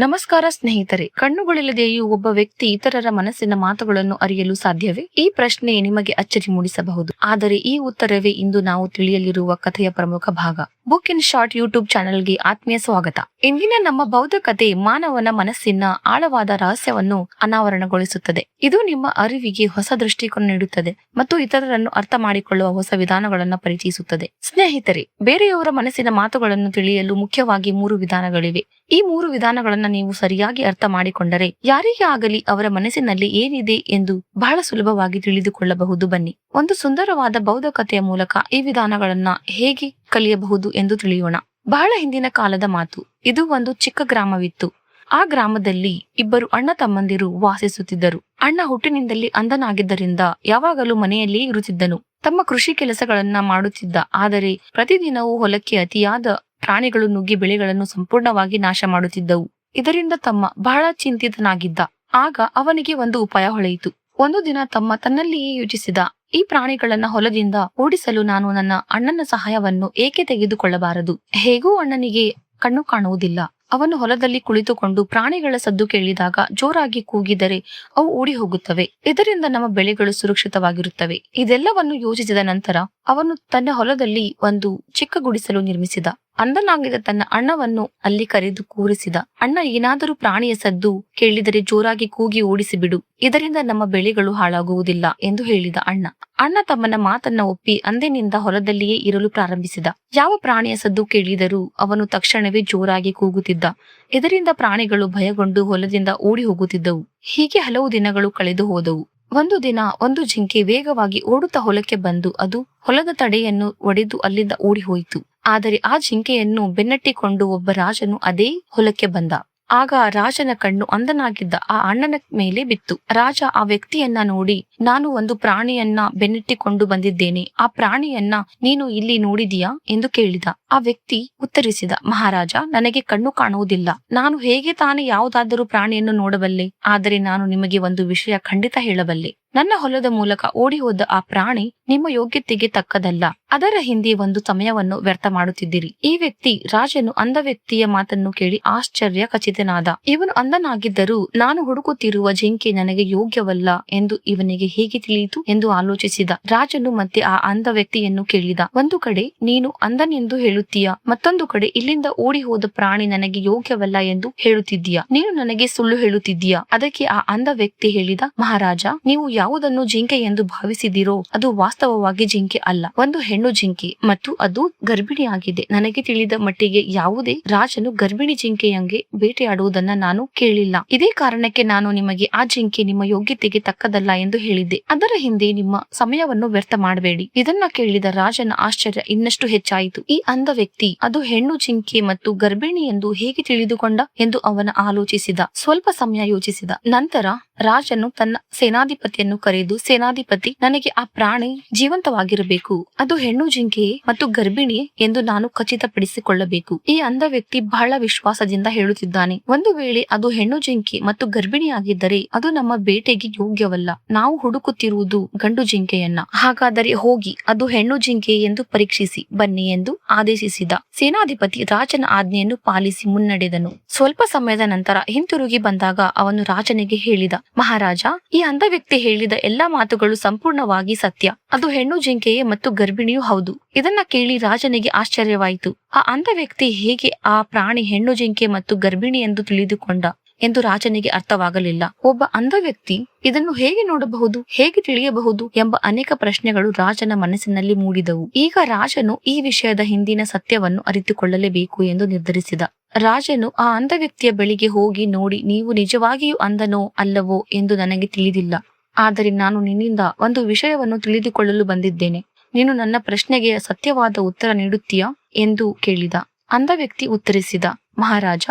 ನಮಸ್ಕಾರ ಸ್ನೇಹಿತರೆ. ಕಣ್ಣುಗಳಿಲ್ಲದೆಯೂ ಒಬ್ಬ ವ್ಯಕ್ತಿ ಇತರರ ಮನಸ್ಸಿನ ಮಾತುಗಳನ್ನು ಅರಿಯಲು ಸಾಧ್ಯವೇ? ಈ ಪ್ರಶ್ನೆ ನಿಮಗೆ ಅಚ್ಚರಿ ಮೂಡಿಸಬಹುದು, ಆದರೆ ಈ ಉತ್ತರವೇ ಇಂದು ನಾವು ತಿಳಿಯಲಿರುವ ಕಥೆಯ ಪ್ರಮುಖ ಭಾಗ. ಬುಕ್ ಇನ್ ಶಾರ್ಟ್ ಯೂಟ್ಯೂಬ್ ಚಾನೆಲ್ಗೆ ಆತ್ಮೀಯ ಸ್ವಾಗತ. ಇಂದಿನ ನಮ್ಮ ಬೌದ್ಧ ಕಥೆ ಮಾನವನ ಮನಸ್ಸಿನ ಆಳವಾದ ರಹಸ್ಯವನ್ನು ಅನಾವರಣಗೊಳಿಸುತ್ತದೆ. ಇದು ನಿಮ್ಮ ಅರಿವಿಗೆ ಹೊಸ ದೃಷ್ಟಿಕೋನ ನೀಡುತ್ತದೆ ಮತ್ತು ಇತರರನ್ನು ಅರ್ಥ ಮಾಡಿಕೊಳ್ಳುವ ಹೊಸ ವಿಧಾನಗಳನ್ನು ಪರಿಚಯಿಸುತ್ತದೆ. ಸ್ನೇಹಿತರೆ, ಬೇರೆಯವರ ಮನಸ್ಸಿನ ಮಾತುಗಳನ್ನು ತಿಳಿಯಲು ಮುಖ್ಯವಾಗಿ 3 ವಿಧಾನಗಳಿವೆ. ಈ 3 ವಿಧಾನಗಳನ್ನು ನೀವು ಸರಿಯಾಗಿ ಅರ್ಥ ಮಾಡಿಕೊಂಡರೆ ಯಾರಿಗೇ ಆಗಲಿ ಅವರ ಮನಸ್ಸಿನಲ್ಲಿ ಏನಿದೆ ಎಂದು ಬಹಳ ಸುಲಭವಾಗಿ ತಿಳಿದುಕೊಳ್ಳಬಹುದು. ಬನ್ನಿ, ಒಂದು ಸುಂದರವಾದ ಬೌದ್ಧ ಕಥೆಯ ಮೂಲಕ ಈ ವಿಧಾನಗಳನ್ನ ಹೇಗೆ ಕಲಿಯಬಹುದು ಎಂದು ತಿಳಿಯೋಣ. ಬಹಳ ಹಿಂದಿನ ಕಾಲದ ಮಾತು. ಇದು ಒಂದು ಚಿಕ್ಕ ಗ್ರಾಮವಿತ್ತು. ಆ ಗ್ರಾಮದಲ್ಲಿ ಇಬ್ಬರು ಅಣ್ಣ ತಮ್ಮಂದಿರು ವಾಸಿಸುತ್ತಿದ್ದರು. ಅಣ್ಣ ಹುಟ್ಟಿನಿಂದಲೇ ಅಂಧನಾಗಿದ್ದರಿಂದ ಯಾವಾಗಲೂ ಮನೆಯಲ್ಲಿಯೇ ಇರುತ್ತಿದ್ದನು. ತಮ್ಮ ಕೃಷಿ ಕೆಲಸಗಳನ್ನ ಮಾಡುತ್ತಿದ್ದ. ಆದರೆ ಪ್ರತಿದಿನವೂ ಹೊಲಕ್ಕೆ ಅತಿಯಾದ ಪ್ರಾಣಿಗಳು ನುಗ್ಗಿ ಬೆಳೆಗಳನ್ನು ಸಂಪೂರ್ಣವಾಗಿ ನಾಶ ಮಾಡುತ್ತಿದ್ದವು. ಇದರಿಂದ ತಮ್ಮ ಬಹಳ ಚಿಂತಿತನಾಗಿದ್ದ. ಆಗ ಅವನಿಗೆ ಒಂದು ಉಪಾಯ ಹೊಳೆಯಿತು. ಒಂದು ದಿನ ತನ್ನಲ್ಲಿಯೇ ಯೋಚಿಸಿದ, ಈ ಪ್ರಾಣಿಗಳನ್ನ ಹೊಲದಿಂದ ಓಡಿಸಲು ನಾನು ನನ್ನ ಅಣ್ಣನ ಸಹಾಯವನ್ನು ಏಕೆ ತೆಗೆದುಕೊಳ್ಳಬಾರದು? ಹೇಗೂ ಅಣ್ಣನಿಗೆ ಕಣ್ಣು ಕಾಣುವುದಿಲ್ಲ. ಅವನು ಹೊಲದಲ್ಲಿ ಕುಳಿತುಕೊಂಡು ಪ್ರಾಣಿಗಳ ಸದ್ದು ಕೇಳಿದಾಗ ಜೋರಾಗಿ ಕೂಗಿದರೆ ಅವು ಓಡಿ ಹೋಗುತ್ತವೆ. ಇದರಿಂದ ನಮ್ಮ ಬೆಳೆಗಳು ಸುರಕ್ಷಿತವಾಗಿರುತ್ತವೆ. ಇದೆಲ್ಲವನ್ನು ಯೋಚಿಸಿದ ನಂತರ ಅವನು ತನ್ನ ಹೊಲದಲ್ಲಿ ಒಂದು ಚಿಕ್ಕ ಗುಡಿಸಲು ನಿರ್ಮಿಸಿದ. ಅಂಧನಾಗಿದ್ದ ತನ್ನ ಅಣ್ಣವನ್ನು ಅಲ್ಲಿ ಕರೆದು ಕೂರಿಸಿದ. ಅಣ್ಣ, ಏನಾದರೂ ಪ್ರಾಣಿಯ ಸದ್ದು ಕೇಳಿದರೆ ಜೋರಾಗಿ ಕೂಗಿ ಓಡಿಸಿಬಿಡು. ಇದರಿಂದ ನಮ್ಮ ಬೆಳೆಗಳು ಹಾಳಾಗುವುದಿಲ್ಲ ಎಂದು ಹೇಳಿದ ಅಣ್ಣ. ಅಣ್ಣ ತಮ್ಮನ ಮಾತನ್ನ ಒಪ್ಪಿ ಅಂದಿನಿಂದ ಹೊಲದಲ್ಲಿಯೇ ಇರಲು ಪ್ರಾರಂಭಿಸಿದ. ಯಾವ ಪ್ರಾಣಿಯ ಸದ್ದು ಕೇಳಿದರೂ ಅವನು ತಕ್ಷಣವೇ ಜೋರಾಗಿ ಕೂಗುತ್ತಿದ್ದ. ಇದರಿಂದ ಪ್ರಾಣಿಗಳು ಭಯಗೊಂಡು ಹೊಲದಿಂದ ಓಡಿ ಹೋಗುತ್ತಿದ್ದವು. ಹೀಗೆ ಹಲವು ದಿನಗಳು ಕಳೆದು ಹೋದವು. ಒಂದು ದಿನ ಒಂದು ಜಿಂಕೆ ವೇಗವಾಗಿ ಓಡುತ್ತಾ ಹೊಲಕ್ಕೆ ಬಂದು ಅದು ಹೊಲದ ತಡೆಯನ್ನು ಒಡೆದು ಅಲ್ಲಿಂದ ಓಡಿ ಹೋಯಿತು. ಆದರೆ ಆ ಜಿಂಕೆಯನ್ನು ಬೆನ್ನಟ್ಟಿಕೊಂಡು ಒಬ್ಬ ರಾಜನು ಅದೇ ಹೊಲಕ್ಕೆ ಬಂದ. ಆಗ ರಾಜನ ಕಣ್ಣು ಅಂಧನಾಗಿದ್ದ ಆ ಅಣ್ಣನ ಮೇಲೆ ಬಿತ್ತು. ರಾಜ ಆ ವ್ಯಕ್ತಿಯನ್ನ ನೋಡಿ, ನಾನು ಒಂದು ಪ್ರಾಣಿಯನ್ನ ಬೆನ್ನಟ್ಟಿಕೊಂಡು ಬಂದಿದ್ದೇನೆ. ಆ ಪ್ರಾಣಿಯನ್ನ ನೀನು ಇಲ್ಲಿ ನೋಡಿದೀಯಾ ಎಂದು ಕೇಳಿದ. ಆ ವ್ಯಕ್ತಿ ಉತ್ತರಿಸಿದ, ಮಹಾರಾಜ, ನನಗೆ ಕಣ್ಣು ಕಾಣುವುದಿಲ್ಲ. ನಾನು ಹೇಗೆ ತಾನೇ ಯಾವುದಾದರೂ ಪ್ರಾಣಿಯನ್ನು ನೋಡಬಲ್ಲೆ? ಆದರೆ ನಾನು ನಿಮಗೆ ಒಂದು ವಿಷಯ ಖಂಡಿತ ಹೇಳಬಲ್ಲೆ. ನನ್ನ ಹೊಲದ ಮೂಲಕ ಓಡಿ ಹೋದ ಆ ಪ್ರಾಣಿ ನಿಮ್ಮ ಯೋಗ್ಯತೆಗೆ ತಕ್ಕದಲ್ಲ. ಅದರ ಹಿಂದೆ ಒಂದು ಸಮಯವನ್ನು ವ್ಯರ್ಥ ಮಾಡುತ್ತಿದ್ದೀರಿ. ಈ ವ್ಯಕ್ತಿ ರಾಜನು ಅಂಧ ವ್ಯಕ್ತಿಯ ಮಾತನ್ನು ಕೇಳಿ ಆಶ್ಚರ್ಯ ಖಚಿತನಾದ. ಇವನು ಅಂಧನಾಗಿದ್ದರೂ ನಾನು ಹುಡುಕುತ್ತಿರುವ ಜಿಂಕೆ ನನಗೆ ಯೋಗ್ಯವಲ್ಲ ಎಂದು ಇವನಿಗೆ ಹೇಗೆ ತಿಳಿಯಿತು ಎಂದು ಆಲೋಚಿಸಿದ. ರಾಜನು ಮತ್ತೆ ಆ ಅಂಧ ವ್ಯಕ್ತಿಯನ್ನು ಕೇಳಿದ, ಒಂದು ಕಡೆ ನೀನು ಅಂಧನೆಂದು ಹೇಳುತ್ತೀಯಾ, ಮತ್ತೊಂದು ಕಡೆ ಇಲ್ಲಿಂದ ಓಡಿ ಹೋದ ಪ್ರಾಣಿ ನನಗೆ ಯೋಗ್ಯವಲ್ಲ ಎಂದು ಹೇಳುತ್ತಿದ್ದೀಯಾ. ನೀನು ನನಗೆ ಸುಳ್ಳು ಹೇಳುತ್ತಿದ್ದೀಯಾ? ಅದಕ್ಕೆ ಆ ಅಂಧ ವ್ಯಕ್ತಿ ಹೇಳಿದ, ಮಹಾರಾಜ, ನೀವು ಯಾವುದನ್ನು ಜಿಂಕೆ ಎಂದು ಭಾವಿಸಿದಿರೋ ಅದು ವಾಸ್ತವವಾಗಿ ಜಿಂಕೆ ಅಲ್ಲ, ಒಂದು ಹೆಣ್ಣು ಜಿಂಕೆ, ಮತ್ತು ಅದು ಗರ್ಭಿಣಿಯಾಗಿದೆ. ನನಗೆ ತಿಳಿದ ಮಟ್ಟಿಗೆ ಯಾವುದೇ ರಾಜನು ಗರ್ಭಿಣಿ ಜಿಂಕೆಯಂಗೆ ಬೇಟೆಯಾಡುವುದನ್ನ ನಾನು ಕೇಳಿಲ್ಲ. ಇದೇ ಕಾರಣಕ್ಕೆ ನಾನು ನಿಮಗೆ ಆ ಜಿಂಕೆ ನಿಮ್ಮ ಯೋಗ್ಯತೆಗೆ ತಕ್ಕದಲ್ಲ ಎಂದು ಹೇಳಿದ್ದೆ. ಅದರ ಹಿಂದೆ ನಿಮ್ಮ ಸಮಯವನ್ನು ವ್ಯರ್ಥ ಮಾಡಬೇಡಿ. ಇದನ್ನ ಕೇಳಿದ ರಾಜನ ಆಶ್ಚರ್ಯ ಇನ್ನಷ್ಟು ಹೆಚ್ಚಾಯಿತು. ಈ ಅಂಧ ವ್ಯಕ್ತಿ ಅದು ಹೆಣ್ಣು ಜಿಂಕೆ ಮತ್ತು ಗರ್ಭಿಣಿ ಎಂದು ಹೇಗೆ ತಿಳಿದುಕೊಂಡ ಎಂದು ಅವನ ಆಲೋಚಿಸಿದ. ಸ್ವಲ್ಪ ಸಮಯ ಯೋಚಿಸಿದ ನಂತರ ರಾಜನು ತನ್ನ ಸೇನಾಧಿಪತಿಯನ್ನು ಕರೆದು, ಸೇನಾಧಿಪತಿ, ನನಗೆ ಆ ಪ್ರಾಣಿ ಜೀವಂತವಾಗಿರಬೇಕು. ಅದು ಹೆಣ್ಣು ಜಿಂಕೆಯೇ ಮತ್ತು ಗರ್ಭಿಣಿಯೇ ಎಂದು ನಾನು ಖಚಿತಪಡಿಸಿಕೊಳ್ಳಬೇಕು. ಈ ಅಂಧ ವ್ಯಕ್ತಿ ಬಹಳ ವಿಶ್ವಾಸದಿಂದ ಹೇಳುತ್ತಿದ್ದಾನೆ. ಒಂದು ವೇಳೆ ಅದು ಹೆಣ್ಣು ಜಿಂಕೆ ಮತ್ತು ಗರ್ಭಿಣಿಯಾಗಿದ್ದರೆ ಅದು ನಮ್ಮ ಬೇಟೆಗೆ ಯೋಗ್ಯವಲ್ಲ. ನಾವು ಹುಡುಕುತ್ತಿರುವುದು ಗಂಡು ಜಿಂಕೆಯನ್ನ. ಹಾಗಾದರೆ ಹೋಗಿ ಅದು ಹೆಣ್ಣು ಜಿಂಕೆ ಎಂದು ಪರೀಕ್ಷಿಸಿ ಬನ್ನಿ ಎಂದು ಆದೇಶಿಸಿದ. ಸೇನಾಧಿಪತಿ ರಾಜನ ಆಜ್ಞೆಯನ್ನು ಪಾಲಿಸಿ ಮುನ್ನಡೆದನು. ಸ್ವಲ್ಪ ಸಮಯದ ನಂತರ ಹಿಂತಿರುಗಿ ಬಂದಾಗ ಅವನು ರಾಜನಿಗೆ ಹೇಳಿದ, ಮಹಾರಾಜ, ಈ ಅಂಧ ವ್ಯಕ್ತಿ ಹೇಳಿದ ಎಲ್ಲಾ ಮಾತುಗಳು ಸಂಪೂರ್ಣವಾಗಿ ಸತ್ಯ. ಅದು ಹೆಣ್ಣು ಜಿಂಕೆಯೇ ಮತ್ತು ಗರ್ಭಿಣಿಯೂ ಹೌದು. ಇದನ್ನ ಕೇಳಿ ರಾಜನಿಗೆ ಆಶ್ಚರ್ಯವಾಯಿತು. ಆ ಅಂಧ ವ್ಯಕ್ತಿ ಹೇಗೆ ಆ ಪ್ರಾಣಿ ಹೆಣ್ಣು ಜಿಂಕೆ ಮತ್ತು ಗರ್ಭಿಣಿ ಎಂದು ತಿಳಿದುಕೊಂಡ ಎಂದು ರಾಜನಿಗೆ ಅರ್ಥವಾಗಲಿಲ್ಲ. ಒಬ್ಬ ಅಂಧ ವ್ಯಕ್ತಿ ಇದನ್ನು ಹೇಗೆ ನೋಡಬಹುದು, ಹೇಗೆ ತಿಳಿಯಬಹುದು ಎಂಬ ಅನೇಕ ಪ್ರಶ್ನೆಗಳು ರಾಜನ ಮನಸ್ಸಿನಲ್ಲಿ ಮೂಡಿದವು. ಈಗ ರಾಜನು ಈ ವಿಷಯದ ಹಿಂದಿನ ಸತ್ಯವನ್ನು ಅರಿತುಕೊಳ್ಳಲೇಬೇಕು ಎಂದು ನಿರ್ಧರಿಸಿದ. ರಾಜನು ಆ ಅಂಧ ವ್ಯಕ್ತಿಯ ಬಳಿಗೆ ಹೋಗಿ ನೋಡಿ, ನೀವು ನಿಜವಾಗಿಯೂ ಅಂಧನೋ ಅಲ್ಲವೋ ಎಂದು ನನಗೆ ತಿಳಿದಿಲ್ಲ. ಆದರೆ ನಾನು ನಿನ್ನಿಂದ ಒಂದು ವಿಷಯವನ್ನು ತಿಳಿದುಕೊಳ್ಳಲು ಬಂದಿದ್ದೇನೆ. ನೀನು ನನ್ನ ಪ್ರಶ್ನೆಗೆ ಸತ್ಯವಾದ ಉತ್ತರ ನೀಡುತ್ತೀಯಾ ಎಂದು ಕೇಳಿದ. ಅಂಧ ವ್ಯಕ್ತಿ ಉತ್ತರಿಸಿದ, ಮಹಾರಾಜ,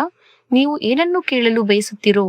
ನೀವು ಏನನ್ನು ಕೇಳಲು ಬಯಸುತ್ತೀರೋ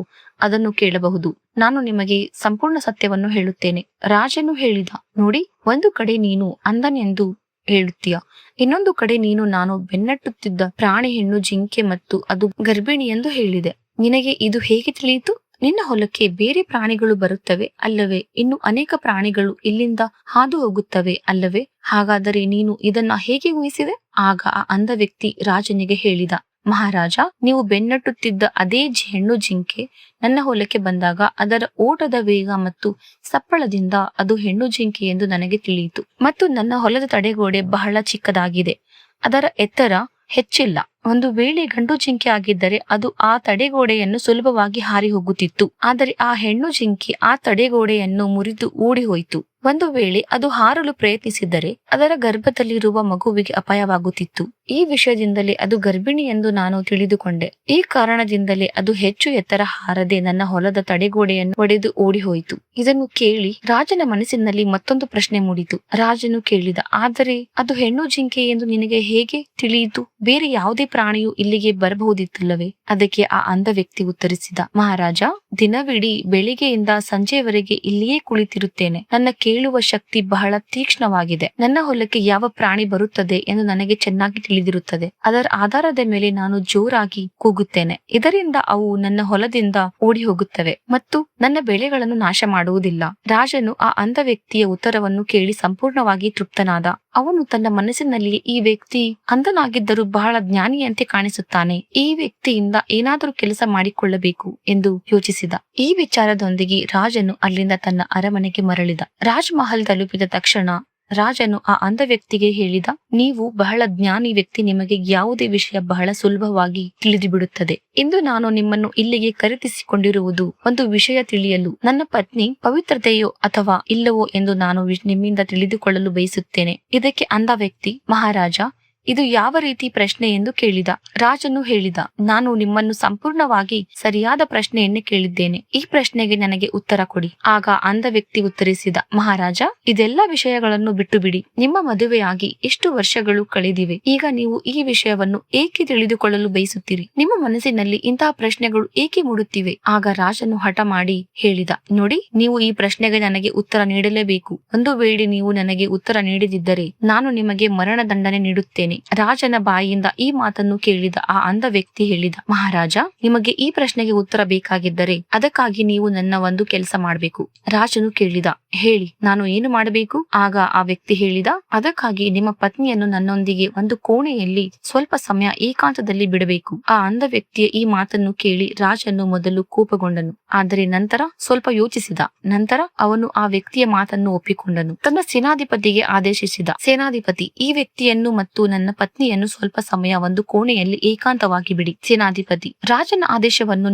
ಅದನ್ನು ಕೇಳಬಹುದು. ನಾನು ನಿಮಗೆ ಸಂಪೂರ್ಣ ಸತ್ಯವನ್ನು ಹೇಳುತ್ತೇನೆ. ರಾಜನು ಹೇಳಿದ, ನೋಡಿ, ಒಂದು ಕಡೆ ನೀನು ಅಂಧನೆಂದು ಹೇಳುತ್ತೀಯ, ಇನ್ನೊಂದು ಕಡೆ ನೀನು ನಾನು ಬೆನ್ನಟ್ಟುತ್ತಿದ್ದ ಪ್ರಾಣಿ ಹೆಣ್ಣು ಜಿಂಕೆ ಮತ್ತು ಅದು ಗರ್ಭಿಣಿ ಎಂದು ಹೇಳಿದೆ. ನಿನಗೆ ಇದು ಹೇಗೆ ತಿಳಿಯಿತು? ನಿನ್ನ ಹೊಲಕ್ಕೆ ಬೇರೆ ಪ್ರಾಣಿಗಳು ಬರುತ್ತವೆ ಅಲ್ಲವೇ? ಇನ್ನು ಅನೇಕ ಪ್ರಾಣಿಗಳು ಇಲ್ಲಿಂದ ಹಾದು ಹೋಗುತ್ತವೆ ಅಲ್ಲವೇ? ಹಾಗಾದರೆ ನೀನು ಇದನ್ನ ಹೇಗೆ ಊಹಿಸಿದೆ? ಆಗ ಆ ಅಂಧ ವ್ಯಕ್ತಿ ರಾಜನಿಗೆ ಹೇಳಿದ, ಮಹಾರಾಜ, ನೀವು ಬೆನ್ನಟ್ಟುತ್ತಿದ್ದ ಅದೇ ಹೆಣ್ಣು ಜಿಂಕೆ ನನ್ನ ಹೊಲಕ್ಕೆ ಬಂದಾಗ ಅದರ ಓಟದ ವೇಗ ಮತ್ತು ಸಪ್ಪಳದಿಂದ ಅದು ಹೆಣ್ಣು ಜಿಂಕೆ ಎಂದು ನನಗೆ ತಿಳಿಯಿತು. ಮತ್ತು ನನ್ನ ಹೊಲದ ತಡೆಗೋಡೆ ಬಹಳ ಚಿಕ್ಕದಾಗಿದೆ, ಅದರ ಎತ್ತರ ಹೆಚ್ಚಿಲ್ಲ. ಒಂದು ವೇಳೆ ಗಂಡು ಜಿಂಕೆ ಆಗಿದ್ದರೆ ಅದು ಆ ತಡೆಗೋಡೆಯನ್ನು ಸುಲಭವಾಗಿ ಹಾರಿ ಹೋಗುತ್ತಿತ್ತು. ಆದರೆ ಆ ಹೆಣ್ಣು ಜಿಂಕೆ ಆ ತಡೆಗೋಡೆಯನ್ನು ಮುರಿದು ಓಡಿ ಹೋಯಿತು. ಒಂದು ವೇಳೆ ಅದು ಹಾರಲು ಪ್ರಯತ್ನಿಸಿದರೆ ಅದರ ಗರ್ಭದಲ್ಲಿರುವ ಮಗುವಿಗೆ ಅಪಾಯವಾಗುತ್ತಿತ್ತು. ಈ ವಿಷಯದಿಂದಲೇ ಅದು ಗರ್ಭಿಣಿ ಎಂದು ನಾನು ತಿಳಿದುಕೊಂಡೆ. ಈ ಕಾರಣದಿಂದಲೇ ಅದು ಹೆಚ್ಚು ಎತ್ತರ ಹಾರದೆ ನನ್ನ ಹೊಲದ ತಡೆಗೋಡೆಯನ್ನು ಒಡೆದು ಓಡಿ ಹೋಯಿತು. ಇದನ್ನು ಕೇಳಿ ರಾಜನ ಮನಸ್ಸಿನಲ್ಲಿ ಮತ್ತೊಂದು ಪ್ರಶ್ನೆ ಮೂಡಿತು. ರಾಜನು ಕೇಳಿದ, ಆದರೆ ಅದು ಹೆಣ್ಣು ಜಿಂಕೆ ಎಂದು ನಿನಗೆ ಹೇಗೆ ತಿಳಿಯಿತು? ಬೇರೆ ಯಾವುದೇ ಪ್ರಾಣಿಯು ಇಲ್ಲಿಗೆ ಬರಬಹುದಿತ್ತಲ್ಲವೇ? ಅದಕ್ಕೆ ಆ ಅಂಧ ವ್ಯಕ್ತಿ ಉತ್ತರಿಸಿದ, ಮಹಾರಾಜ, ದಿನವಿಡೀ ಬೆಳಿಗ್ಗೆಯಿಂದ ಸಂಜೆಯವರೆಗೆ ಇಲ್ಲಿಯೇ ಕುಳಿತಿರುತ್ತೇನೆ. ನನ್ನ ಕೇಳುವ ಶಕ್ತಿ ಬಹಳ ತೀಕ್ಷ್ಣವಾಗಿದೆ. ನನ್ನ ಹೊಲಕ್ಕೆ ಯಾವ ಪ್ರಾಣಿ ಬರುತ್ತದೆ ಎಂದು ನನಗೆ ಚೆನ್ನಾಗಿ ತಿಳಿದಿರುತ್ತದೆ. ಅದರ ಆಧಾರದ ಮೇಲೆ ನಾನು ಜೋರಾಗಿ ಕೂಗುತ್ತೇನೆ. ಇದರಿಂದ ಅವು ನನ್ನ ಹೊಲದಿಂದ ಓಡಿ ಹೋಗುತ್ತವೆ ಮತ್ತು ನನ್ನ ಬೆಳೆಗಳನ್ನು ನಾಶ ಮಾಡುವುದಿಲ್ಲ. ರಾಜನು ಆ ಅಂಧ ವ್ಯಕ್ತಿಯ ಉತ್ತರವನ್ನು ಕೇಳಿ ಸಂಪೂರ್ಣವಾಗಿ ತೃಪ್ತನಾದ. ಅವನು ತನ್ನ ಮನಸ್ಸಿನಲ್ಲಿ, ಈ ವ್ಯಕ್ತಿ ಅಂಧನಾಗಿದ್ದರೂ ಬಹಳ ಜ್ಞಾನಿಯಂತೆ ಕಾಣಿಸುತ್ತಾನೆ, ಈ ವ್ಯಕ್ತಿಯಿಂದ ಏನಾದರೂ ಕೆಲಸ ಮಾಡಿಕೊಳ್ಳಬೇಕು ಎಂದು ಯೋಚಿಸಿದ. ಈ ವಿಚಾರದೊಂದಿಗೆ ರಾಜನು ಅಲ್ಲಿಂದ ತನ್ನ ಅರಮನೆಗೆ ಮರಳಿದ. ರಾಜ್ ಮಹಲ್ ತಲುಪಿದ ತಕ್ಷಣ ರಾಜನು ಆ ಅಂಧ ವ್ಯಕ್ತಿಗೆ ಹೇಳಿದ, ನೀವು ಬಹಳ ಜ್ಞಾನಿ ವ್ಯಕ್ತಿ, ನಿಮಗೆ ಯಾವುದೇ ವಿಷಯ ಬಹಳ ಸುಲಭವಾಗಿ ತಿಳಿದು ಬಿಡುತ್ತದೆ. ಇಂದು ನಾನು ನಿಮ್ಮನ್ನು ಇಲ್ಲಿಗೆ ಕರೆದಿಸಿಕೊಂಡಿರುವುದು ಒಂದು ವಿಷಯ ತಿಳಿಯಲು. ನನ್ನ ಪತ್ನಿ ಪವಿತ್ರತೆಯೋ ಅಥವಾ ಇಲ್ಲವೋ ಎಂದು ನಾನು ನಿಮ್ಮಿಂದ ತಿಳಿದುಕೊಳ್ಳಲು ಬಯಸುತ್ತೇನೆ. ಇದಕ್ಕೆ ಅಂಧ ವ್ಯಕ್ತಿ, ಮಹಾರಾಜ, ಇದು ಯಾವ ರೀತಿ ಪ್ರಶ್ನೆ ಎಂದು ಕೇಳಿದ. ರಾಜನು ಹೇಳಿದ, ನಾನು ನಿಮ್ಮನ್ನು ಸಂಪೂರ್ಣವಾಗಿ ಸರಿಯಾದ ಪ್ರಶ್ನೆಯನ್ನೇ ಕೇಳಿದ್ದೇನೆ. ಈ ಪ್ರಶ್ನೆಗೆ ನನಗೆ ಉತ್ತರ ಕೊಡಿ. ಆಗ ಅಂಧ ವ್ಯಕ್ತಿ ಉತ್ತರಿಸಿದ, ಮಹಾರಾಜ, ಇದೆಲ್ಲ ವಿಷಯಗಳನ್ನು ಬಿಟ್ಟು ಬಿಡಿ. ನಿಮ್ಮ ಮದುವೆಯಾಗಿ ಎಷ್ಟು ವರ್ಷಗಳು ಕಳೆದಿವೆ. ಈಗ ನೀವು ಈ ವಿಷಯವನ್ನು ಏಕೆ ತಿಳಿದುಕೊಳ್ಳಲು ಬಯಸುತ್ತೀರಿ? ನಿಮ್ಮ ಮನಸ್ಸಿನಲ್ಲಿ ಇಂತಹ ಪ್ರಶ್ನೆಗಳು ಏಕೆ ಮೂಡುತ್ತಿವೆ? ಆಗ ರಾಜನು ಹಠ ಮಾಡಿ ಹೇಳಿದ, ನೋಡಿ, ನೀವು ಈ ಪ್ರಶ್ನೆಗೆ ನನಗೆ ಉತ್ತರ ನೀಡಲೇಬೇಕು. ಒಂದು ವೇಳೆ ನೀವು ನನಗೆ ಉತ್ತರ ನೀಡದಿದ್ದರೆ ನಾನು ನಿಮಗೆ ಮರಣ ದಂಡನೆ ನೀಡುತ್ತೇನೆ. ರಾಜನ ಬಾಯಿಯಿಂದ ಈ ಮಾತನ್ನು ಕೇಳಿದ ಆ ಅಂಧ ವ್ಯಕ್ತಿ ಹೇಳಿದ, ಮಹಾರಾಜ, ನಿಮಗೆ ಈ ಪ್ರಶ್ನೆಗೆ ಉತ್ತರ ಬೇಕಾಗಿದ್ದರೆ ಅದಕ್ಕಾಗಿ ನೀವು ನನ್ನ ಒಂದು ಕೆಲಸ ಮಾಡಬೇಕು. ರಾಜನು ಕೇಳಿದ, ಹೇಳಿ, ನಾನು ಏನು ಮಾಡಬೇಕು? ಆಗ ಆ ವ್ಯಕ್ತಿ ಹೇಳಿದ, ಅದಕ್ಕಾಗಿ ನಿಮ್ಮ ಪತ್ನಿಯನ್ನು ನನ್ನೊಂದಿಗೆ ಒಂದು ಕೋಣೆಯಲ್ಲಿ ಸ್ವಲ್ಪ ಸಮಯ ಏಕಾಂತದಲ್ಲಿ ಬಿಡಬೇಕು. ಆ ಅಂಧ ವ್ಯಕ್ತಿಯ ಈ ಮಾತನ್ನು ಕೇಳಿ ರಾಜನು ಮೊದಲು ಕೋಪಗೊಂಡನು, ಆದರೆ ನಂತರ ಸ್ವಲ್ಪ ಯೋಚಿಸಿದ. ನಂತರ ಅವನು ಆ ವ್ಯಕ್ತಿಯ ಮಾತನ್ನು ಒಪ್ಪಿಕೊಂಡನು. ತನ್ನ ಸೇನಾಧಿಪತಿಗೆ ಆದೇಶಿಸಿದ, ಸೇನಾಧಿಪತಿ, ಈ ವ್ಯಕ್ತಿಯನ್ನು ಮತ್ತು ನನ್ನ ಪತ್ನಿಯನ್ನು ಸ್ವಲ್ಪ ಸಮಯ ಒಂದು ಕೋಣೆಯಲ್ಲಿ ಏಕಾಂತವಾಗಿ ಬಿಡಿ. ಸೇನಾಧಿಪತಿ ರಾಜನ ಆದೇಶವನ್ನು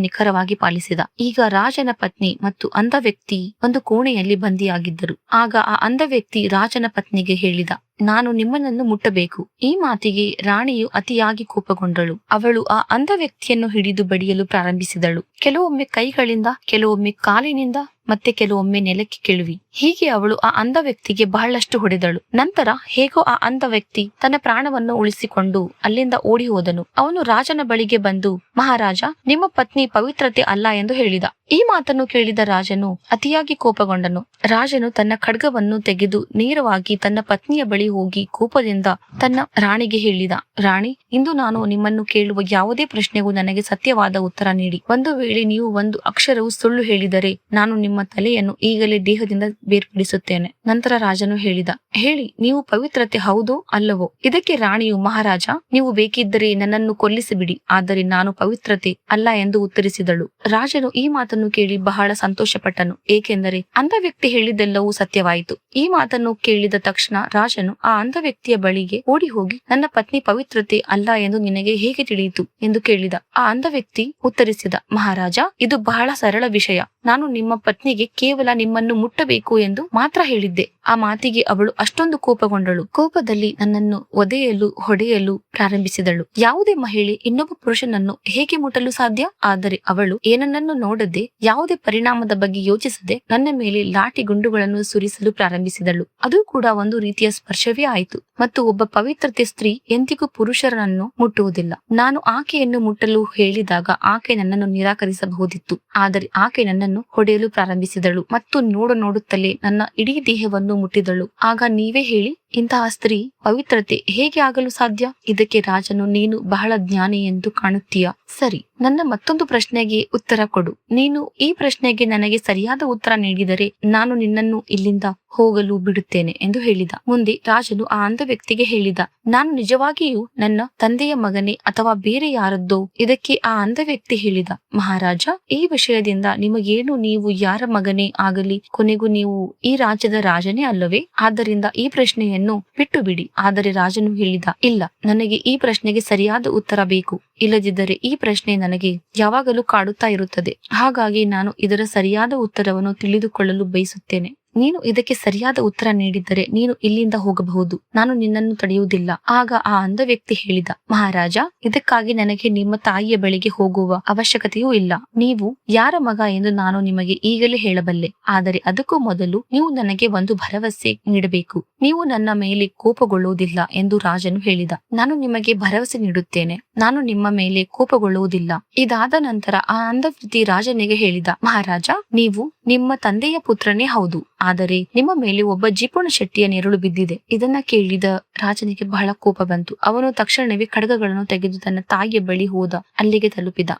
ನಿಖರವಾಗಿ ಪಾಲಿಸಿದ. ಈಗ ರಾಜನ ಪತ್ನಿ ಮತ್ತು ಅಂಧ ವ್ಯಕ್ತಿ ಒಂದು ಕೋಣೆಯಲ್ಲಿ ಬಂದಿಯಾಗಿದ್ದರು. ಆಗ ಆ ಅಂಧ ವ್ಯಕ್ತಿ ರಾಜನ ಪತ್ನಿಗೆ ಹೇಳಿದ, ನಾನು ನಿಮ್ಮನನ್ನು ಮುಟ್ಟಬೇಕು. ಈ ಮಾತಿಗೆ ರಾಣಿಯು ಅತಿಯಾಗಿ ಕೋಪಗೊಂಡಳು. ಅವಳು ಆ ಅಂಧ ವ್ಯಕ್ತಿಯನ್ನು ಹಿಡಿದು ಬಡಿಯಲು ಪ್ರಾರಂಭಿಸಿದಳು. ಕೆಲವೊಮ್ಮೆ ಕೈಗಳಿಂದ, ಕೆಲವೊಮ್ಮೆ ಕಾಲಿನಿಂದ, ಮತ್ತೆ ಕೆಲವೊಮ್ಮೆ ನೆಲಕ್ಕೆ ಕೆಳುವಿ. ಹೀಗೆ ಅವಳು ಆ ಅಂಧ ವ್ಯಕ್ತಿಗೆ ಬಹಳಷ್ಟು ಹೊಡೆದಳು. ನಂತರ ಹೇಗೋ ಆ ಅಂಧ ವ್ಯಕ್ತಿ ತನ್ನ ಪ್ರಾಣವನ್ನು ಉಳಿಸಿಕೊಂಡು ಅಲ್ಲಿಂದ ಓಡಿ ಹೋದನು. ಅವನು ರಾಜನ ಬಳಿಗೆ ಬಂದು, ಮಹಾರಾಜ, ನಿಮ್ಮ ಪತ್ನಿ ಪವಿತ್ರತೆ ಅಲ್ಲ ಎಂದು ಹೇಳಿದ. ಈ ಮಾತನ್ನು ಕೇಳಿದ ರಾಜನು ಅತಿಯಾಗಿ ಕೋಪಗೊಂಡನು. ರಾಜನು ತನ್ನ ಖಡ್ಗವನ್ನು ತೆಗೆದು ನೇರವಾಗಿ ತನ್ನ ಪತ್ನಿಯ ಬಳಿ ಹೋಗಿ ಕೋಪದಿಂದ ತನ್ನ ರಾಣಿಗೆ ಹೇಳಿದ, ರಾಣಿ, ಇಂದು ನಾನು ನಿಮ್ಮನ್ನು ಕೇಳುವ ಯಾವುದೇ ಪ್ರಶ್ನೆಗೂ ನನಗೆ ಸತ್ಯವಾದ ಉತ್ತರ ನೀಡಿ. ಒಂದು ವೇಳೆ ನೀವು ಒಂದು ಅಕ್ಷರವು ಸುಳ್ಳು ಹೇಳಿದರೆ ನಾನು ನಿಮ್ಮ ತಲೆಯನ್ನು ಈಗಲೇ ದೇಹದಿಂದ ಬೇರ್ಪಡಿಸುತ್ತೇನೆ. ನಂತರ ರಾಜನು ಹೇಳಿದ, ಹೇಳಿ, ನೀವು ಪವಿತ್ರತೆ ಹೌದೋ ಅಲ್ಲವೋ? ಇದಕ್ಕೆ ರಾಣಿಯು, ಮಹಾರಾಜ, ನೀವು ಬೇಕಿದ್ದರೆ ನನ್ನನ್ನು ಕೊಲ್ಲಿಸಿಬಿಡಿ, ಆದರೆ ನಾನು ಪವಿತ್ರತೆ ಅಲ್ಲ ಎಂದು ಉತ್ತರಿಸಿದಳು. ರಾಜನು ಈ ಮಾತನ್ನು ಕೇಳಿ ಬಹಳ ಸಂತೋಷಪಟ್ಟನು, ಏಕೆಂದರೆ ಅಂಧ ವ್ಯಕ್ತಿ ಹೇಳಿದ್ದೆಲ್ಲವೂ ಸತ್ಯವಾಯಿತು. ಈ ಮಾತನ್ನು ಕೇಳಿದ ತಕ್ಷಣ ರಾಜನು ಆ ಅಂಧ ವ್ಯಕ್ತಿಯ ಬಳಿಗೆ ಓಡಿ ಹೋಗಿ, ನನ್ನ ಪತ್ನಿ ಪವಿತ್ರತೆ ಅಲ್ಲ ಎಂದು ನಿನಗೆ ಹೇಗೆ ತಿಳಿಯಿತು ಎಂದು ಕೇಳಿದ. ಆ ಅಂಧ ವ್ಯಕ್ತಿ ಉತ್ತರಿಸಿದ, ಮಹಾರಾಜ, ಇದು ಬಹಳ ಸರಳ ವಿಷಯ. ನಾನು ನಿಮ್ಮ ಪತ್ನಿಗೆ ಕೇವಲ ನಿಮ್ಮನ್ನು ಮುಟ್ಟಬೇಕು ಎಂದು ಮಾತ್ರ ಹೇಳಿದ್ದೆ. ಆ ಮಾತಿಗೆ ಅವಳು ಅಷ್ಟೊಂದು ಕೋಪಗೊಂಡಳು. ಕೋಪದಲ್ಲಿ ನನ್ನನ್ನು ಒದೆಯಲು, ಹೊಡೆಯಲು ಪ್ರಾರಂಭಿಸಿದಳು. ಯಾವುದೇ ಮಹಿಳೆ ಇನ್ನೊಬ್ಬ ಪುರುಷನನ್ನು ಹೇಗೆ ಮುಟ್ಟಲು ಸಾಧ್ಯ? ಆದರೆ ಅವಳು ಏನನ್ನನ್ನು ನೋಡದೆ, ಯಾವುದೇ ಪರಿಣಾಮದ ಬಗ್ಗೆ ಯೋಚಿಸದೆ ನನ್ನ ಮೇಲೆ ಲಾಠಿ ಗುಂಡುಗಳನ್ನು ಸುರಿಸಲು ಪ್ರಾರಂಭಿಸಿದಳು. ಅದು ಕೂಡ ಒಂದು ರೀತಿಯ ಸ್ಪರ್ಶವೇ ಆಯಿತು. ಮತ್ತು ಒಬ್ಬ ಪವಿತ್ರತೆ ಸ್ತ್ರೀ ಎಂದಿಗೂ ಪುರುಷರನ್ನು ಮುಟ್ಟುವುದಿಲ್ಲ. ನಾನು ಆಕೆಯನ್ನು ಮುಟ್ಟಲು ಹೇಳಿದಾಗ ಆಕೆ ನನ್ನನ್ನು ನಿರಾಕರಿಸಬಹುದಿತ್ತು, ಆದರೆ ಆಕೆ ನನ್ನನ್ನು ಹೊಡೆಯಲು ಪ್ರಾರಂಭಿಸಿದಳು ಮತ್ತು ನೋಡುತ್ತಲೇ ನನ್ನ ಇಡೀ ದೇಹವನ್ನು ಮುಟ್ಟಿದಳು. ಆಗ ನೀವೇ ಹೇಳಿ, ಇಂತಹ ಸ್ತ್ರೀ ಪವಿತ್ರತೆ ಹೇಗೆ ಆಗಲು ಸಾಧ್ಯ? ಇದಕ್ಕೆ ರಾಜನು, ನೀನು ಬಹಳ ಜ್ಞಾನಿ ಎಂದು ಕಾಣುತ್ತೀಯ. ಸರಿ, ನನ್ನ ಮತ್ತೊಂದು ಪ್ರಶ್ನೆಗೆ ಉತ್ತರ ಕೊಡು. ನೀನು ಈ ಪ್ರಶ್ನೆಗೆ ನನಗೆ ಸರಿಯಾದ ಉತ್ತರ ನೀಡಿದರೆ ನಾನು ನಿನ್ನನ್ನು ಇಲ್ಲಿಂದ ಹೋಗಲು ಬಿಡುತ್ತೇನೆ ಎಂದು ಹೇಳಿದ. ಮುಂದೆ ರಾಜನು ಆ ಅಂಧ ವ್ಯಕ್ತಿಗೆ ಹೇಳಿದ, ನಾನು ನಿಜವಾಗಿಯೂ ನನ್ನ ತಂದೆಯ ಮಗನೇ ಅಥವಾ ಬೇರೆ ಯಾರದ್ದೋ? ಇದಕ್ಕೆ ಆ ಅಂಧ ವ್ಯಕ್ತಿ ಹೇಳಿದ, ಮಹಾರಾಜ, ಈ ವಿಷಯದಿಂದ ನಿಮಗೇನು? ನೀವು ಯಾರ ಮಗನೇ ಆಗಲಿ ಕೊನೆಗೂ ನೀವು ಈ ರಾಜ್ಯದ ರಾಜನೇ ಅಲ್ಲವೇ? ಆದ್ದರಿಂದ ಈ ಪ್ರಶ್ನೆಯನ್ನು ಬಿಟ್ಟು ಬಿಡಿ. ಆದರೆ ರಾಜನು ಹೇಳಿದ, ಇಲ್ಲ, ನನಗೆ ಈ ಪ್ರಶ್ನೆಗೆ ಸರಿಯಾದ ಉತ್ತರ ಬೇಕು. ಇಲ್ಲದಿದ್ದರೆ ಈ ಪ್ರಶ್ನೆ ನನಗೆ ಯಾವಾಗಲೂ ಕಾಡುತ್ತಾ ಇರುತ್ತದೆ. ಹಾಗಾಗಿ ನಾನು ಇದರ ಸರಿಯಾದ ಉತ್ತರವನ್ನು ತಿಳಿದುಕೊಳ್ಳಲು ಬಯಸುತ್ತೇನೆ. ನೀನು ಇದಕ್ಕೆ ಸರಿಯಾದ ಉತ್ತರ ನೀಡಿದ್ದರೆ ನೀನು ಇಲ್ಲಿಂದ ಹೋಗಬಹುದು. ನಾನು ನಿನ್ನನ್ನು ತಡೆಯುವುದಿಲ್ಲ. ಆಗ ಆ ಅಂಧ ವ್ಯಕ್ತಿ ಹೇಳಿದ, ಮಹಾರಾಜ, ಇದಕ್ಕಾಗಿ ನನಗೆ ನಿಮ್ಮ ತಾಯಿಯ ಬಳಿಗೆ ಹೋಗುವ ಅವಶ್ಯಕತೆಯೂ ಇಲ್ಲ. ನೀವು ಯಾರ ಮಗ ಎಂದು ನಾನು ನಿಮಗೆ ಈಗಲೇ ಹೇಳಬಲ್ಲೆ. ಆದರೆ ಅದಕ್ಕೂ ಮೊದಲು ನೀವು ನನಗೆ ಒಂದು ಭರವಸೆ ನೀಡಬೇಕು. ನೀವು ನನ್ನ ಮೇಲೆ ಕೋಪಗೊಳ್ಳುವುದಿಲ್ಲ ಎಂದು ರಾಜನು ಹೇಳಿದ. ನಾನು ನಿಮಗೆ ಭರವಸೆ ನೀಡುತ್ತೇನೆ, ನಾನು ನಿಮ್ಮ ಮೇಲೆ ಕೋಪಗೊಳ್ಳುವುದಿಲ್ಲ. ಇದಾದ ನಂತರ ಆ ಅಂಧ ವ್ಯಕ್ತಿ ರಾಜನಿಗೆ ಹೇಳಿದ, ಮಹಾರಾಜ, ನೀವು ನಿಮ್ಮ ತಂದೆಯ ಪುತ್ರನೇ ಹೌದು. ಆದರೆ ನಿಮ್ಮ ಮೇಲೆ ಒಬ್ಬ ಜಿಪುಣ ಶೆಟ್ಟಿಯ ನೆರಳು ಬಿದ್ದಿದೆ. ಇದನ್ನ ಕೇಳಿದ ರಾಜನಿಗೆ ಬಹಳ ಕೋಪ ಬಂತು. ಅವನು ತಕ್ಷಣವೇ ಖಡ್ಗಗಳನ್ನು ತೆಗೆದು ತನ್ನ ತಾಯಿಯ ಬಳಿ ಹೋದ. ಅಲ್ಲಿಗೆ ತಲುಪಿದ.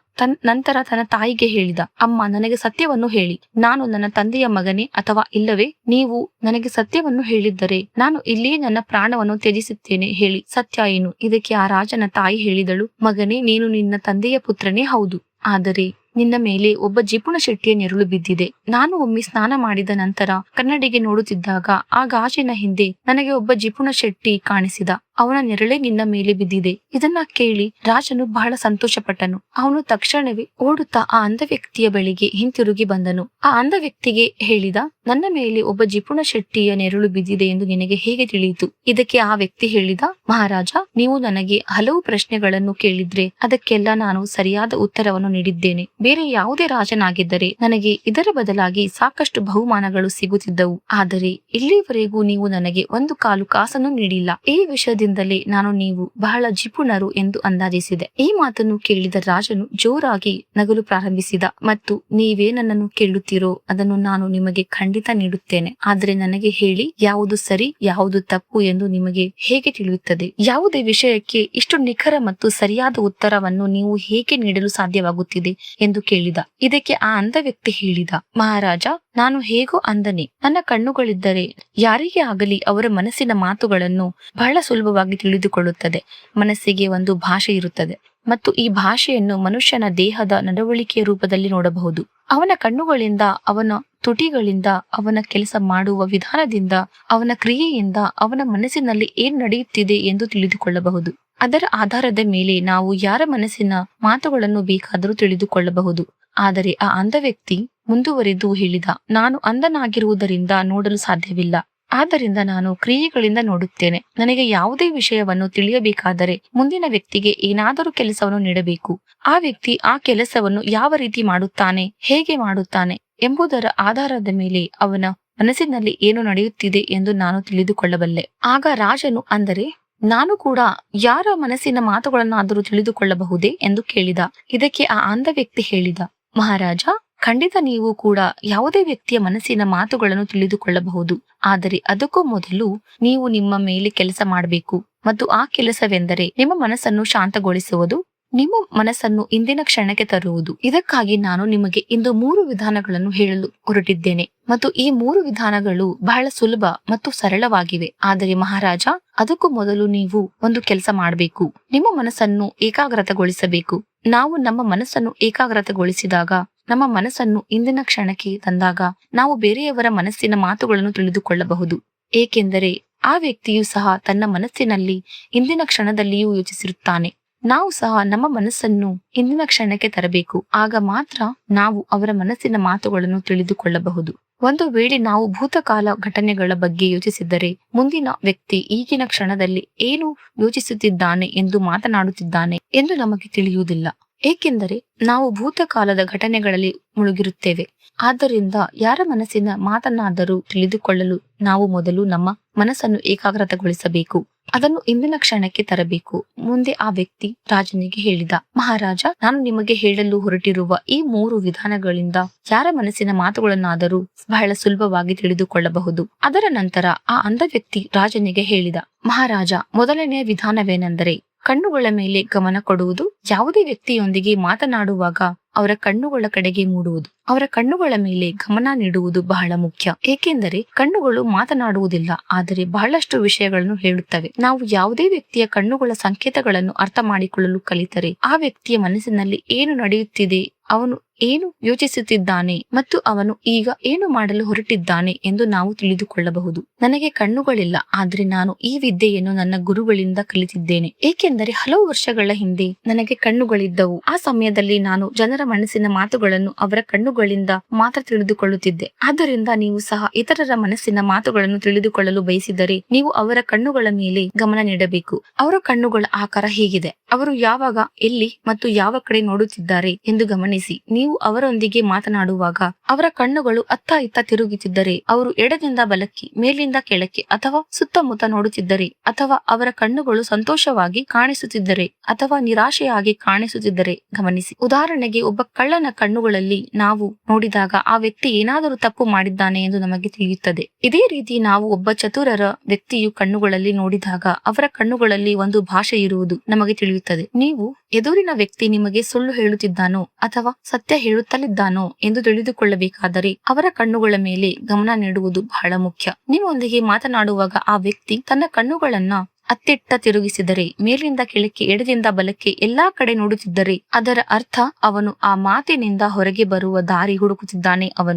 ನಂತರ ತನ್ನ ತಾಯಿಗೆ ಹೇಳಿದ, ಅಮ್ಮ, ನನಗೆ ಸತ್ಯವನ್ನು ಹೇಳಿ. ನಾನು ನನ್ನ ತಂದೆಯ ಮಗನೇ ಅಥವಾ ಇಲ್ಲವೇ? ನೀವು ನನಗೆ ಸತ್ಯವನ್ನು ಹೇಳಿದ್ದರೆ ನಾನು ಇಲ್ಲಿಯೇ ನನ್ನ ಪ್ರಾಣವನ್ನು ತ್ಯಜಿಸುತ್ತೇನೆ. ಹೇಳಿ, ಸತ್ಯ ಏನು? ಇದಕ್ಕೆ ಆ ರಾಜನ ತಾಯಿ ಹೇಳಿದಳು, ಮಗನೇ, ನೀನು ನಿನ್ನ ತಂದೆಯ ಪುತ್ರನೇ ಹೌದು. ಆದರೆ ನಿನ್ನ ಮೇಲೆ ಒಬ್ಬ ಜಿಪುಣ ಶೆಟ್ಟಿಯ ನೆರಳು ಬಿದ್ದಿದೆ. ನಾನು ಒಮ್ಮೆ ಸ್ನಾನ ಮಾಡಿದ ನಂತರ ಕನ್ನಡಿಗೆ ನೋಡುತ್ತಿದ್ದಾಗ ಆ ಗಾಜಿನ ಹಿಂದೆ ನನಗೆ ಒಬ್ಬ ಜಿಪುಣ ಶೆಟ್ಟಿ ಕಾಣಿಸಿದ. ಅವನ ನೆರಳೇ ನಿನ್ನ ಮೇಲೆ ಬಿದ್ದಿದೆ. ಇದನ್ನ ಕೇಳಿ ರಾಜನು ಬಹಳ ಸಂತೋಷಪಟ್ಟನು. ಅವನು ತಕ್ಷಣವೇ ಓಡುತ್ತಾ ಆ ಅಂಧ ವ್ಯಕ್ತಿಯ ಬಳಿಗೆ ಹಿಂತಿರುಗಿ ಬಂದನು. ಆ ಅಂಧ ವ್ಯಕ್ತಿಗೆ ಹೇಳಿದ, ನನ್ನ ಮೇಲೆ ಒಬ್ಬ ಜಿಪುಣ ಶೆಟ್ಟಿಯ ನೆರಳು ಬಿದ್ದಿದೆ ಎಂದು ನಿನಗೆ ಹೇಗೆ ತಿಳಿಯಿತು? ಇದಕ್ಕೆ ಆ ವ್ಯಕ್ತಿ ಹೇಳಿದ, ಮಹಾರಾಜ, ನೀವು ನನಗೆ ಹಲವು ಪ್ರಶ್ನೆಗಳನ್ನು ಕೇಳಿದ್ರೆ ಅದಕ್ಕೆಲ್ಲ ನಾನು ಸರಿಯಾದ ಉತ್ತರವನ್ನು ನೀಡಿದ್ದೇನೆ. ಬೇರೆ ಯಾವುದೇ ರಾಜನಾಗಿದ್ದರೆ ನನಗೆ ಇದರ ಬದಲಾಗಿ ಸಾಕಷ್ಟು ಬಹುಮಾನಗಳು ಸಿಗುತ್ತಿದ್ದವು. ಆದರೆ ಇಲ್ಲಿವರೆಗೂ ನೀವು ನನಗೆ ಒಂದು ಕಾಲು ಕಾಸನ್ನು ನೀಡಿಲ್ಲ. ಈ ವಿಷಯದಿಂದಲೇ ನಾನು ನೀವು ಬಹಳ ಜಿಪುಣರು ಎಂದು ಅಂದಾಜಿಸಿದೆ. ಈ ಮಾತನ್ನು ಕೇಳಿದ ರಾಜನು ಜೋರಾಗಿ ನಗಲು ಪ್ರಾರಂಭಿಸಿದ ಮತ್ತು ನೀವೇ ನನ್ನನ್ನು ಕೇಳುತ್ತೀರೋ ಅದನ್ನು ನಾನು ನಿಮಗೆ ಖಂಡಿತ ನೀಡುತ್ತೇನೆ. ಆದರೆ ನನಗೆ ಹೇಳಿ, ಯಾವುದು ಸರಿ ಯಾವುದು ತಪ್ಪು ಎಂದು ನಿಮಗೆ ಹೇಗೆ ತಿಳಿಯುತ್ತದೆ? ಯಾವುದೇ ವಿಷಯಕ್ಕೆ ಇಷ್ಟು ನಿಖರ ಮತ್ತು ಸರಿಯಾದ ಉತ್ತರವನ್ನು ನೀವು ಹೇಗೆ ನೀಡಲು ಸಾಧ್ಯವಾಗುತ್ತಿದೆ ಎಂದು ಕೇಳಿದ. ಇದಕ್ಕೆ ಆ ಅಂಧ ವ್ಯಕ್ತಿ ಹೇಳಿದ, ಮಹಾರಾಜ, ನಾನು ಹೇಗೋ ಅಂಧನೇ. ನನ್ನ ಕಣ್ಣುಗಳಿದ್ದರೆ ಯಾರಿಗೇ ಆಗಲಿ ಅವರ ಮನಸ್ಸಿನ ಮಾತುಗಳನ್ನು ಬಹಳ ಸುಲಭವಾಗಿ ತಿಳಿದುಕೊಳ್ಳುತ್ತದೆ. ಮನಸ್ಸಿಗೆ ಒಂದು ಭಾಷೆ ಇರುತ್ತದೆ ಮತ್ತು ಈ ಭಾಷೆಯನ್ನು ಮನುಷ್ಯನ ದೇಹದ ನಡವಳಿಕೆಯ ರೂಪದಲ್ಲಿ ನೋಡಬಹುದು. ಅವನ ಕಣ್ಣುಗಳಿಂದ, ಅವನ ತುಟಿಗಳಿಂದ, ಅವನ ಕೆಲಸ ಮಾಡುವ ವಿಧಾನದಿಂದ, ಅವನ ಕ್ರಿಯೆಯಿಂದ ಅವನ ಮನಸ್ಸಿನಲ್ಲಿ ಏನ್ ನಡೆಯುತ್ತಿದೆ ಎಂದು ತಿಳಿದುಕೊಳ್ಳಬಹುದು. ಅದರ ಆಧಾರದ ಮೇಲೆ ನಾವು ಯಾರ ಮನಸ್ಸಿನ ಮಾತುಗಳನ್ನು ಬೇಕಾದರೂ ತಿಳಿದುಕೊಳ್ಳಬಹುದು. ಆದರೆ ಆ ಅಂಧ ವ್ಯಕ್ತಿ ಮುಂದುವರೆದು ಹೇಳಿದ, ನಾನು ಅಂಧನಾಗಿರುವುದರಿಂದ ನೋಡಲು ಸಾಧ್ಯವಿಲ್ಲ. ಆದ್ದರಿಂದ ನಾನು ಕ್ರಿಯೆಗಳಿಂದ ನೋಡುತ್ತೇನೆ. ನನಗೆ ಯಾವುದೇ ವಿಷಯವನ್ನು ತಿಳಿಯಬೇಕಾದರೆ ಮುಂದಿನ ವ್ಯಕ್ತಿಗೆ ಏನಾದರೂ ಕೆಲಸವನ್ನು ನೀಡಬೇಕು. ಆ ವ್ಯಕ್ತಿ ಆ ಕೆಲಸವನ್ನು ಯಾವ ರೀತಿ ಮಾಡುತ್ತಾನೆ, ಹೇಗೆ ಮಾಡುತ್ತಾನೆ ಎಂಬುದರ ಆಧಾರದ ಮೇಲೆ ಅವನ ಮನಸ್ಸಿನಲ್ಲಿ ಏನು ನಡೆಯುತ್ತಿದೆ ಎಂದು ನಾನು ತಿಳಿದುಕೊಳ್ಳಬಲ್ಲೆ. ಆಗ ರಾಜನು, ಅಂದರೆ ನಾನು ಕೂಡ ಯಾರ ಮನಸ್ಸಿನ ಮಾತುಗಳನ್ನಾದರೂ ತಿಳಿದುಕೊಳ್ಳಬಹುದೇ ಎಂದು ಕೇಳಿದ. ಇದಕ್ಕೆ ಆ ಅಂಧ ವ್ಯಕ್ತಿ ಹೇಳಿದ, ಮಹಾರಾಜ, ಖಂಡಿತ ನೀವು ಕೂಡ ಯಾವುದೇ ವ್ಯಕ್ತಿಯ ಮನಸ್ಸಿನ ಮಾತುಗಳನ್ನು ತಿಳಿದುಕೊಳ್ಳಬಹುದು. ಆದರೆ ಅದಕ್ಕೂ ಮೊದಲು ನೀವು ನಿಮ್ಮ ಮೇಲೆ ಕೆಲಸ ಮಾಡಬೇಕು. ಮತ್ತು ಆ ಕೆಲಸವೆಂದರೆ ನಿಮ್ಮ ಮನಸ್ಸನ್ನು ಶಾಂತಗೊಳಿಸುವುದು, ನಿಮ್ಮ ಮನಸ್ಸನ್ನು ಇಂದಿನ ಕ್ಷಣಕ್ಕೆ ತರುವುದು. ಇದಕ್ಕಾಗಿ ನಾನು ನಿಮಗೆ ಇಂದು 3 ವಿಧಾನಗಳನ್ನು ಹೇಳಲು ಹೊರಟಿದ್ದೇನೆ. ಮತ್ತು ಈ 3 ವಿಧಾನಗಳು ಬಹಳ ಸುಲಭ ಮತ್ತು ಸರಳವಾಗಿವೆ. ಆದರೆ ಮಹಾರಾಜ, ಅದಕ್ಕೂ ಮೊದಲು ನೀವು ಒಂದು ಕೆಲಸ ಮಾಡಬೇಕು. ನಿಮ್ಮ ಮನಸ್ಸನ್ನು ಏಕಾಗ್ರತೆಗೊಳಿಸಬೇಕು. ನಾವು ನಮ್ಮ ಮನಸ್ಸನ್ನು ಏಕಾಗ್ರತೆಗೊಳಿಸಿದಾಗ, ನಮ್ಮ ಮನಸ್ಸನ್ನು ಇಂದಿನ ಕ್ಷಣಕ್ಕೆ ತಂದಾಗ ನಾವು ಬೇರೆಯವರ ಮನಸ್ಸಿನ ಮಾತುಗಳನ್ನು ತಿಳಿದುಕೊಳ್ಳಬಹುದು. ಏಕೆಂದರೆ ಆ ವ್ಯಕ್ತಿಯು ಸಹ ತನ್ನ ಮನಸ್ಸಿನಲ್ಲಿ ಇಂದಿನ ಕ್ಷಣದಲ್ಲಿಯೂ ಯೋಚಿಸಿರುತ್ತಾನೆ. ನಾವು ಸಹ ನಮ್ಮ ಮನಸ್ಸನ್ನು ಇಂದಿನ ಕ್ಷಣಕ್ಕೆ ತರಬೇಕು. ಆಗ ಮಾತ್ರ ನಾವು ಅವರ ಮನಸ್ಸಿನ ಮಾತುಗಳನ್ನು ತಿಳಿದುಕೊಳ್ಳಬಹುದು. ಒಂದು ವೇಳೆ ನಾವು ಭೂತಕಾಲ ಘಟನೆಗಳ ಬಗ್ಗೆ ಯೋಚಿಸಿದ್ದರೆ ಮುಂದಿನ ವ್ಯಕ್ತಿ ಈಗಿನ ಕ್ಷಣದಲ್ಲಿ ಏನು ಯೋಚಿಸುತ್ತಿದ್ದಾನೆ ಎಂದು ಮಾತನಾಡುತ್ತಿದ್ದಾನೆ ಎಂದು ನಮಗೆ ತಿಳಿಯುವುದಿಲ್ಲ. ಏಕೆಂದರೆ ನಾವು ಭೂತಕಾಲದ ಘಟನೆಗಳಲ್ಲಿ ಮುಳುಗಿರುತ್ತೇವೆ. ಆದ್ದರಿಂದ ಯಾರ ಮನಸ್ಸಿನ ಮಾತನ್ನಾದರೂ ತಿಳಿದುಕೊಳ್ಳಲು ನಾವು ಮೊದಲು ನಮ್ಮ ಮನಸ್ಸನ್ನು ಏಕಾಗ್ರತೆಗೊಳಿಸಬೇಕು. ಅದನ್ನು ಇಂದಿನ ಕ್ಷಣಕ್ಕೆ ತರಬೇಕು. ಮುಂದೆ ಆ ವ್ಯಕ್ತಿ ರಾಜನಿಗೆ ಹೇಳಿದ, ಮಹಾರಾಜ, ನಾನು ನಿಮಗೆ ಹೇಳಲು ಹೊರಟಿರುವ ಈ 3 ವಿಧಾನಗಳಿಂದ ಯಾರ ಮನಸ್ಸಿನ ಮಾತುಗಳನ್ನಾದರೂ ಬಹಳ ಸುಲಭವಾಗಿ ತಿಳಿದುಕೊಳ್ಳಬಹುದು. ಅದರ ನಂತರ ಆ ಅಂಧ ವ್ಯಕ್ತಿ ರಾಜನಿಗೆ ಹೇಳಿದ, ಮಹಾರಾಜ, ಮೊದಲನೆಯ ವಿಧಾನವೇನೆಂದರೆ ಕಣ್ಣುಗಳ ಮೇಲೆ ಗಮನ ಕೊಡುವುದು. ಯಾವುದೇ ವ್ಯಕ್ತಿಯೊಂದಿಗೆ ಮಾತನಾಡುವಾಗ ಅವರ ಕಣ್ಣುಗಳ ಕಡೆಗೆ ಮೂಡುವುದು. ಅವರ ಕಣ್ಣುಗಳ ಮೇಲೆ ಗಮನ ನೀಡುವುದು ಬಹಳ ಮುಖ್ಯ. ಏಕೆಂದರೆ ಕಣ್ಣುಗಳು ಮಾತನಾಡುವುದಿಲ್ಲ, ಆದರೆ ಬಹಳಷ್ಟು ವಿಷಯಗಳನ್ನು ಹೇಳುತ್ತವೆ. ನಾವು ಯಾವುದೇ ವ್ಯಕ್ತಿಯ ಕಣ್ಣುಗಳ ಸಂಕೇತಗಳನ್ನು ಅರ್ಥ ಮಾಡಿಕೊಳ್ಳಲು ಕಲಿತರೆ ಆ ವ್ಯಕ್ತಿಯ ಮನಸ್ಸಿನಲ್ಲಿ ಏನು ನಡೆಯುತ್ತಿದೆ, ಅವನು ಏನು ಯೋಚಿಸುತ್ತಿದ್ದಾನೆ ಮತ್ತು ಅವನು ಈಗ ಏನು ಮಾಡಲು ಹೊರಟಿದ್ದಾನೆ ಎಂದು ನಾವು ತಿಳಿದುಕೊಳ್ಳಬಹುದು. ನನಗೆ ಕಣ್ಣುಗಳಿಲ್ಲ, ಆದ್ರೆ ನಾನು ಈ ವಿದ್ಯೆಯನ್ನು ನನ್ನ ಗುರುಗಳಿಂದ ಕಲಿತಿದ್ದೇನೆ. ಏಕೆಂದರೆ ಹಲವು ವರ್ಷಗಳ ಹಿಂದೆ ನನಗೆ ಕಣ್ಣುಗಳಿದ್ದವು. ಆ ಸಮಯದಲ್ಲಿ ನಾನು ಜನರ ಮನಸ್ಸಿನ ಮಾತುಗಳನ್ನು ಅವರ ಕಣ್ಣುಗಳಿಂದ ಮಾತ್ರ ತಿಳಿದುಕೊಳ್ಳುತ್ತಿದ್ದೆ. ಆದ್ದರಿಂದ ನೀವು ಸಹ ಇತರರ ಮನಸ್ಸಿನ ಮಾತುಗಳನ್ನು ತಿಳಿದುಕೊಳ್ಳಲು ಬಯಸಿದರೆ ನೀವು ಅವರ ಕಣ್ಣುಗಳ ಮೇಲೆ ಗಮನ ನೀಡಬೇಕು. ಅವರ ಕಣ್ಣುಗಳ ಆಕಾರ ಹೇಗಿದೆ, ಅವರು ಯಾವಾಗ, ಎಲ್ಲಿ ಮತ್ತು ಯಾವ ಕಡೆ ನೋಡುತ್ತಿದ್ದಾರೆ ಎಂದು ಗಮನಿಸಿ. ನೀವು ಅವರೊಂದಿಗೆ ಮಾತನಾಡುವಾಗ ಅವರ ಕಣ್ಣುಗಳು ಅತ್ತ ಇತ್ತ ತಿರುಗುತ್ತಿದ್ದರೆ, ಅವರು ಎಡದಿಂದ ಬಲಕ್ಕೆ, ಮೇಲಿಂದ ಕೆಳಕ್ಕೆ ಅಥವಾ ಸುತ್ತಮುತ್ತ ನೋಡುತ್ತಿದ್ದರೆ, ಅಥವಾ ಅವರ ಕಣ್ಣುಗಳು ಸಂತೋಷವಾಗಿ ಕಾಣಿಸುತ್ತಿದ್ದರೆ ಅಥವಾ ನಿರಾಶೆಯಾಗಿ ಕಾಣಿಸುತ್ತಿದ್ದರೆ ಗಮನಿಸಿ. ಉದಾಹರಣೆಗೆ, ಒಬ್ಬ ಕಳ್ಳನ ಕಣ್ಣುಗಳಲ್ಲಿ ನಾವು ನೋಡಿದಾಗ ಆ ವ್ಯಕ್ತಿ ಏನಾದರೂ ತಪ್ಪು ಮಾಡಿದ್ದಾನೆ ಎಂದು ನಮಗೆ ತಿಳಿಯುತ್ತದೆ. ಇದೇ ರೀತಿ ನಾವು ಒಬ್ಬ ಚತುರರ ವ್ಯಕ್ತಿಯು ಕಣ್ಣುಗಳಲ್ಲಿ ನೋಡಿದಾಗ ಅವರ ಕಣ್ಣುಗಳಲ್ಲಿ ಒಂದು ಭಾಷೆ ಇರುವುದು ನಮಗೆ ತಿಳಿಯುತ್ತದೆ. ನೀವು ಎದುರಿನ ವ್ಯಕ್ತಿ ನಿಮಗೆ ಸುಳ್ಳು ಹೇಳುತ್ತಿದ್ದಾನೋ ಅಥವಾ ಸತ್ಯ ಹೇಳುತ್ತಲಿದ್ದಾನೋ ಎಂದು ತಿಳಿದುಕೊಳ್ಳಬೇಕಾದರೆ ಅವರ ಕಣ್ಣುಗಳ ಮೇಲೆ ಗಮನ ನೀಡುವುದು ಬಹಳ ಮುಖ್ಯ. ನಿಮ್ಮೊಂದಿಗೆ ಮಾತನಾಡುವಾಗ ಆ ವ್ಯಕ್ತಿ ತನ್ನ ಕಣ್ಣುಗಳನ್ನ ಅತ್ತಿತ್ತ ತಿರುಗಿಸಿದರೆ, ಮೇಲಿಂದ ಕೆಳಕ್ಕೆ, ಎಡದಿಂದ ಬಲಕ್ಕೆ ಎಲ್ಲಾ ಕಡೆ ನೋಡುತ್ತಿದ್ದರೆ ಅದರ ಅರ್ಥ ಅವನು ಆ ಮಾತಿನಿಂದ ಹೊರಗೆ ಬರುವ ದಾರಿ ಹುಡುಕುತ್ತಿದ್ದಾನೆ.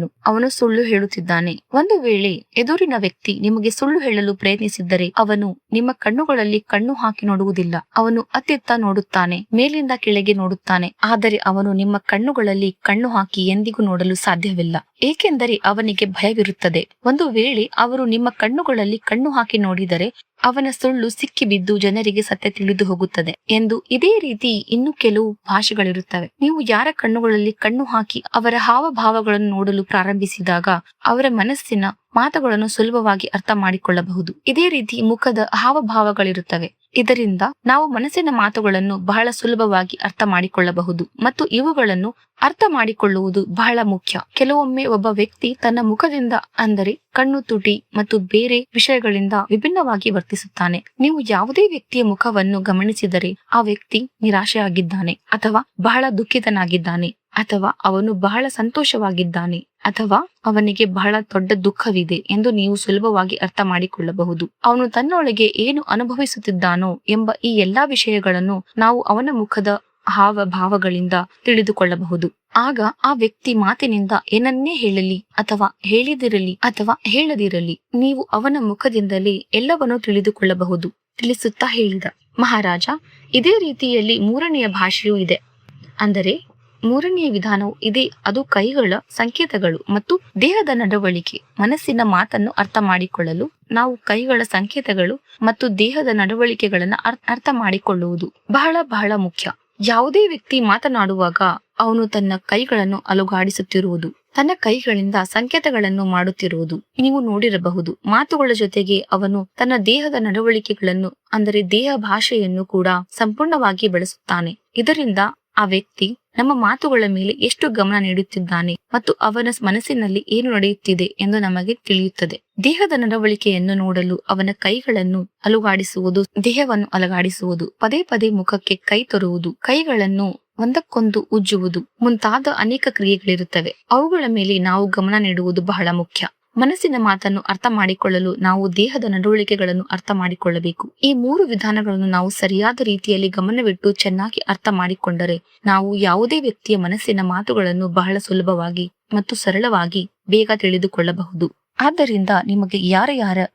ಅವನು ಸುಳ್ಳು ಹೇಳುತ್ತಿದ್ದಾನೆ. ಒಂದು ವೇಳೆ ಎದುರಿನ ವ್ಯಕ್ತಿ ನಿಮಗೆ ಸುಳ್ಳು ಹೇಳಲು ಪ್ರಯತ್ನಿಸಿದ್ದರೆ ಅವನು ನಿಮ್ಮ ಕಣ್ಣುಗಳಲ್ಲಿ ಕಣ್ಣು ಹಾಕಿ ನೋಡುವುದಿಲ್ಲ. ಅವನು ಅತ್ತಿತ್ತ ನೋಡುತ್ತಾನೆ, ಮೇಲಿಂದ ಕೆಳಗೆ ನೋಡುತ್ತಾನೆ, ಆದರೆ ಅವನು ನಿಮ್ಮ ಕಣ್ಣುಗಳಲ್ಲಿ ಕಣ್ಣು ಹಾಕಿ ಎಂದಿಗೂ ನೋಡಲು ಸಾಧ್ಯವಿಲ್ಲ. ಏಕೆಂದರೆ ಅವನಿಗೆ ಭಯವಿರುತ್ತದೆ. ಒಂದು ವೇಳೆ ಅವರು ನಿಮ್ಮ ಕಣ್ಣುಗಳಲ್ಲಿ ಕಣ್ಣು ಹಾಕಿ ನೋಡಿದರೆ ಅವನ ಸುಳ್ಳು ಸಿಕ್ಕಿಬಿದ್ದು ಜನರಿಗೆ ಸತ್ಯ ತಿಳಿದು ಹೋಗುತ್ತದೆ ಎಂದು. ಇದೇ ರೀತಿ ಇನ್ನು ಕೆಲವು ಭಾಷೆಗಳಿರುತ್ತವೆ. ನೀವು ಯಾರ ಕಣ್ಣುಗಳಲ್ಲಿ ಕಣ್ಣು ಹಾಕಿ ಅವರ ಹಾವಭಾವಗಳನ್ನು ನೋಡಲು ಪ್ರಾರಂಭಿಸಿದಾಗ ಅವರ ಮನಸ್ಸಿನ ಮಾತುಗಳನ್ನು ಸುಲಭವಾಗಿ ಅರ್ಥ ಮಾಡಿಕೊಳ್ಳಬಹುದು. ಇದೇ ರೀತಿ ಮುಖದ ಹಾವಭಾವಗಳಿರುತ್ತವೆ. ಇದರಿಂದ ನಾವು ಮನಸ್ಸಿನ ಮಾತುಗಳನ್ನು ಬಹಳ ಸುಲಭವಾಗಿ ಅರ್ಥ ಮಾಡಿಕೊಳ್ಳಬಹುದು ಮತ್ತು ಇವುಗಳನ್ನು ಅರ್ಥ ಮಾಡಿಕೊಳ್ಳುವುದು ಬಹಳ ಮುಖ್ಯ. ಕೆಲವೊಮ್ಮೆ ಒಬ್ಬ ವ್ಯಕ್ತಿ ತನ್ನ ಮುಖದಿಂದ, ಅಂದರೆ ಕಣ್ಣು, ತುಟಿ ಮತ್ತು ಬೇರೆ ವಿಷಯಗಳಿಂದ ವಿಭಿನ್ನವಾಗಿ ವರ್ತಿಸುತ್ತಾನೆ. ನೀವು ಯಾವುದೇ ವ್ಯಕ್ತಿಯ ಮುಖವನ್ನು ಗಮನಿಸಿದರೆ ಆ ವ್ಯಕ್ತಿ ನಿರಾಶೆಯಾಗಿದ್ದಾನೆ ಅಥವಾ ಬಹಳ ದುಃಖಿತನಾಗಿದ್ದಾನೆ ಅಥವಾ ಅವನು ಬಹಳ ಸಂತೋಷವಾಗಿದ್ದಾನೆ ಅಥವಾ ಅವನಿಗೆ ಬಹಳ ದೊಡ್ಡ ದುಃಖವಿದೆ ಎಂದು ನೀವು ಸುಲಭವಾಗಿ ಅರ್ಥ ಮಾಡಿಕೊಳ್ಳಬಹುದು. ಅವನು ತನ್ನೊಳಗೆ ಏನು ಅನುಭವಿಸುತ್ತಿದ್ದಾನೋ ಎಂಬ ಈ ಎಲ್ಲಾ ವಿಷಯಗಳನ್ನು ನಾವು ಅವನ ಮುಖದ ಹಾವಭಾವಗಳಿಂದ ತಿಳಿದುಕೊಳ್ಳಬಹುದು. ಆಗ ಆ ವ್ಯಕ್ತಿ ಮಾತಿನಿಂದ ಏನನ್ನೇ ಹೇಳಲಿ ಅಥವಾ ಹೇಳಿದಿರಲಿ ಅಥವಾ ಹೇಳದಿರಲಿ, ನೀವು ಅವನ ಮುಖದಿಂದಲೇ ಎಲ್ಲವನ್ನೂ ತಿಳಿದುಕೊಳ್ಳಬಹುದು. ತಿಳಿಸುತ್ತಾ ಹೇಳಿದ, ಮಹಾರಾಜ, ಇದೇ ರೀತಿಯಲ್ಲಿ 3ನೆಯ ಭಾಷೆಯೂ ಇದೆ. ಅಂದರೆ 3ನೆಯ ವಿಧಾನವು ಇದೆ. ಅದು ಕೈಗಳ ಸಂಕೇತಗಳು ಮತ್ತು ದೇಹದ ನಡವಳಿಕೆ. ಮನಸ್ಸಿನ ಮಾತನ್ನು ಅರ್ಥ ಮಾಡಿಕೊಳ್ಳಲು ನಾವು ಕೈಗಳ ಸಂಕೇತಗಳು ಮತ್ತು ದೇಹದ ನಡವಳಿಕೆಗಳನ್ನ ಅರ್ಥ ಮಾಡಿಕೊಳ್ಳುವುದು ಬಹಳ ಬಹಳ ಮುಖ್ಯ. ಯಾವುದೇ ವ್ಯಕ್ತಿ ಮಾತನಾಡುವಾಗ ಅವನು ತನ್ನ ಕೈಗಳನ್ನು ಅಲುಗಾಡಿಸುತ್ತಿರುವುದು, ತನ್ನ ಕೈಗಳಿಂದ ಸಂಕೇತಗಳನ್ನು ಮಾಡುತ್ತಿರುವುದು ನೀವು ನೋಡಿರಬಹುದು. ಮಾತುಗಳ ಜೊತೆಗೆ ಅವನು ತನ್ನ ದೇಹದ ನಡವಳಿಕೆಗಳನ್ನು, ಅಂದರೆ ದೇಹ ಭಾಷೆಯನ್ನು ಕೂಡ ಸಂಪೂರ್ಣವಾಗಿ ಬಳಸುತ್ತಾನೆ. ಇದರಿಂದ ಆ ವ್ಯಕ್ತಿ ನಮ್ಮ ಮಾತುಗಳ ಮೇಲೆ ಎಷ್ಟು ಗಮನ ನೀಡುತ್ತಿದ್ದಾನೆ ಮತ್ತು ಅವನ ಮನಸ್ಸಿನಲ್ಲಿ ಏನು ನಡೆಯುತ್ತಿದೆ ಎಂದು ನಮಗೆ ತಿಳಿಯುತ್ತದೆ. ದೇಹದ ನಡವಳಿಕೆಯನ್ನು ನೋಡಲು ಅವನ ಕೈಗಳನ್ನು ಅಲುಗಾಡಿಸುವುದು, ದೇಹವನ್ನು ಅಲುಗಾಡಿಸುವುದು, ಪದೇ ಪದೇ ಮುಖಕ್ಕೆ ಕೈ ತರುವುದು, ಕೈಗಳನ್ನು ಒಂದಕ್ಕೊಂದು ಉಜ್ಜುವುದು ಮುಂತಾದ ಅನೇಕ ಕ್ರಿಯೆಗಳಿರುತ್ತವೆ. ಅವುಗಳ ಮೇಲೆ ನಾವು ಗಮನ ನೀಡುವುದು ಬಹಳ ಮುಖ್ಯ. ಮನಸ್ಸಿನ ಮಾತನ್ನು ಅರ್ಥ ಮಾಡಿಕೊಳ್ಳಲು ನಾವು ದೇಹದ ನಡವಳಿಕೆಗಳನ್ನು ಅರ್ಥ ಮಾಡಿಕೊಳ್ಳಬೇಕು. ಈ 3 ವಿಧಾನಗಳನ್ನು ನಾವು ಸರಿಯಾದ ರೀತಿಯಲ್ಲಿ ಗಮನವಿಟ್ಟು ಚೆನ್ನಾಗಿ ಅರ್ಥ ಮಾಡಿಕೊಂಡರೆ ನಾವು ಯಾವುದೇ ವ್ಯಕ್ತಿಯ ಮನಸ್ಸಿನ ಮಾತುಗಳನ್ನು ಬಹಳ ಸುಲಭವಾಗಿ ಮತ್ತು ಸರಳವಾಗಿ ಬೇಗ ತಿಳಿದುಕೊಳ್ಳಬಹುದು. ಆದ್ದರಿಂದ ನಿಮಗೆ ಯಾರ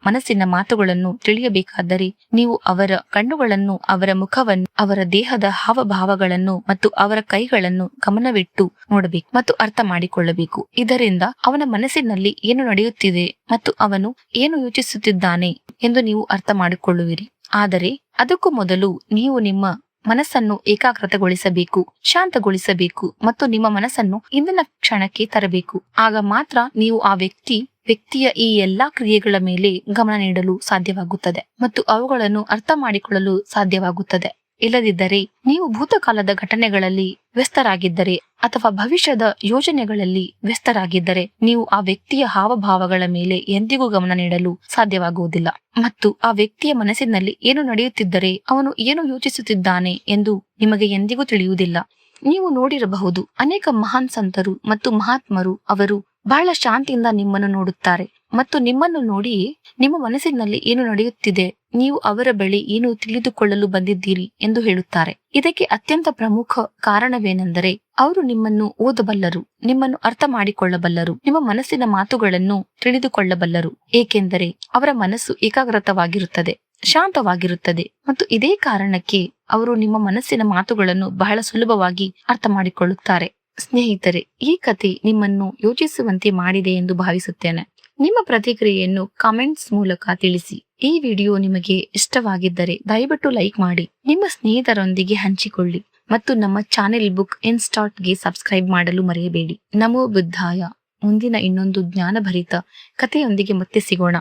ಮನಸ್ಸಿನ ಮಾತುಗಳನ್ನು ತಿಳಿಯಬೇಕಾದರೆ ನೀವು ಅವರ ಕಣ್ಣುಗಳನ್ನು, ಅವರ ಮುಖವನ್ನು, ಅವರ ದೇಹದ ಹಾವಭಾವಗಳನ್ನು ಮತ್ತು ಅವರ ಕೈಗಳನ್ನು ಗಮನವಿಟ್ಟು ನೋಡಬೇಕು ಮತ್ತು ಅರ್ಥ ಮಾಡಿಕೊಳ್ಳಬೇಕು. ಇದರಿಂದ ಅವನ ಮನಸ್ಸಿನಲ್ಲಿ ಏನು ನಡೆಯುತ್ತಿದೆ ಮತ್ತು ಅವನು ಏನು ಯೋಚಿಸುತ್ತಿದ್ದಾನೆ ಎಂದು ನೀವು ಅರ್ಥ ಮಾಡಿಕೊಳ್ಳುವಿರಿ. ಆದರೆ ಅದಕ್ಕೂ ಮೊದಲು ನೀವು ನಿಮ್ಮ ಮನಸ್ಸನ್ನು ಏಕಾಗ್ರತೆಗೊಳಿಸಬೇಕು, ಶಾಂತಗೊಳಿಸಬೇಕು ಮತ್ತು ನಿಮ್ಮ ಮನಸ್ಸನ್ನು ಇಂದಿನ ಕ್ಷಣಕ್ಕೆ ತರಬೇಕು. ಆಗ ಮಾತ್ರ ನೀವು ಆ ವ್ಯಕ್ತಿಯ ಈ ಎಲ್ಲಾ ಕ್ರಿಯೆಗಳ ಮೇಲೆ ಗಮನ ನೀಡಲು ಸಾಧ್ಯವಾಗುತ್ತದೆ ಮತ್ತು ಅವುಗಳನ್ನು ಅರ್ಥ ಮಾಡಿಕೊಳ್ಳಲು ಸಾಧ್ಯವಾಗುತ್ತದೆ. ಇಲ್ಲದಿದ್ದರೆ ನೀವು ಭೂತಕಾಲದ ಘಟನೆಗಳಲ್ಲಿ ವ್ಯಸ್ತರಾಗಿದ್ದರೆ ಅಥವಾ ಭವಿಷ್ಯದ ಯೋಜನೆಗಳಲ್ಲಿ ವ್ಯಸ್ತರಾಗಿದ್ದರೆ ನೀವು ಆ ವ್ಯಕ್ತಿಯ ಹಾವಭಾವಗಳ ಮೇಲೆ ಎಂದಿಗೂ ಗಮನ ನೀಡಲು ಸಾಧ್ಯವಾಗುವುದಿಲ್ಲ ಮತ್ತು ಆ ವ್ಯಕ್ತಿಯ ಮನಸ್ಸಿನಲ್ಲಿ ಏನು ನಡೆಯುತ್ತಿದ್ದರೆ ಅವನು ಏನು ಯೋಚಿಸುತ್ತಿದ್ದಾನೆ ಎಂದು ನಿಮಗೆ ಎಂದಿಗೂ ತಿಳಿಯುವುದಿಲ್ಲ. ನೀವು ನೋಡಿರಬಹುದು, ಅನೇಕ ಮಹಾನ್ ಸಂತರು ಮತ್ತು ಮಹಾತ್ಮರು ಅವರು ಬಹಳ ಶಾಂತಿಯಿಂದ ನಿಮ್ಮನ್ನು ನೋಡುತ್ತಾರೆ ಮತ್ತು ನಿಮ್ಮನ್ನು ನೋಡಿ ನಿಮ್ಮ ಮನಸ್ಸಿನಲ್ಲಿ ಏನು ನಡೆಯುತ್ತಿದೆ, ನೀವು ಅವರ ಬಳಿ ಏನು ತಿಳಿದುಕೊಳ್ಳಲು ಬಂದಿದ್ದೀರಿ ಎಂದು ಹೇಳುತ್ತಾರೆ. ಇದಕ್ಕೆ ಅತ್ಯಂತ ಪ್ರಮುಖ ಕಾರಣವೇನೆಂದರೆ ಅವರು ನಿಮ್ಮನ್ನು ಓದಬಲ್ಲರು, ನಿಮ್ಮನ್ನು ಅರ್ಥ ಮಾಡಿಕೊಳ್ಳಬಲ್ಲರು, ನಿಮ್ಮ ಮನಸ್ಸಿನ ಮಾತುಗಳನ್ನು ತಿಳಿದುಕೊಳ್ಳಬಲ್ಲರು. ಏಕೆಂದರೆ ಅವರ ಮನಸ್ಸು ಏಕಾಗ್ರತವಾಗಿರುತ್ತದೆ, ಶಾಂತವಾಗಿರುತ್ತದೆ ಮತ್ತು ಇದೇ ಕಾರಣಕ್ಕೆ ಅವರು ನಿಮ್ಮ ಮನಸ್ಸಿನ ಮಾತುಗಳನ್ನು ಬಹಳ ಸುಲಭವಾಗಿ ಅರ್ಥ ಮಾಡಿಕೊಳ್ಳುತ್ತಾರೆ. ಸ್ನೇಹಿತರೆ, ಈ ಕಥೆ ನಿಮ್ಮನ್ನು ಯೋಚಿಸುವಂತೆ ಮಾಡಿದೆ ಎಂದು ಭಾವಿಸುತ್ತೇನೆ. ನಿಮ್ಮ ಪ್ರತಿಕ್ರಿಯೆಯನ್ನು ಕಾಮೆಂಟ್ಸ್ ಮೂಲಕ ತಿಳಿಸಿ. ಈ ವಿಡಿಯೋ ನಿಮಗೆ ಇಷ್ಟವಾಗಿದ್ದರೆ ದಯವಿಟ್ಟು ಲೈಕ್ ಮಾಡಿ, ನಿಮ್ಮ ಸ್ನೇಹಿತರೊಂದಿಗೆ ಹಂಚಿಕೊಳ್ಳಿ ಮತ್ತು ನಮ್ಮ ಚಾನೆಲ್ ಬುಕ್ ಇನ್ಸ್ಟಾಟ್ಗೆ ಸಬ್ಸ್ಕ್ರೈಬ್ ಮಾಡಲು ಮರೆಯಬೇಡಿ. ನಮೋ ಬುದ್ಧಾಯ. ಮುಂದಿನ ಇನ್ನೊಂದು ಜ್ಞಾನಭರಿತ ಕಥೆಯೊಂದಿಗೆ ಮತ್ತೆ ಸಿಗೋಣ.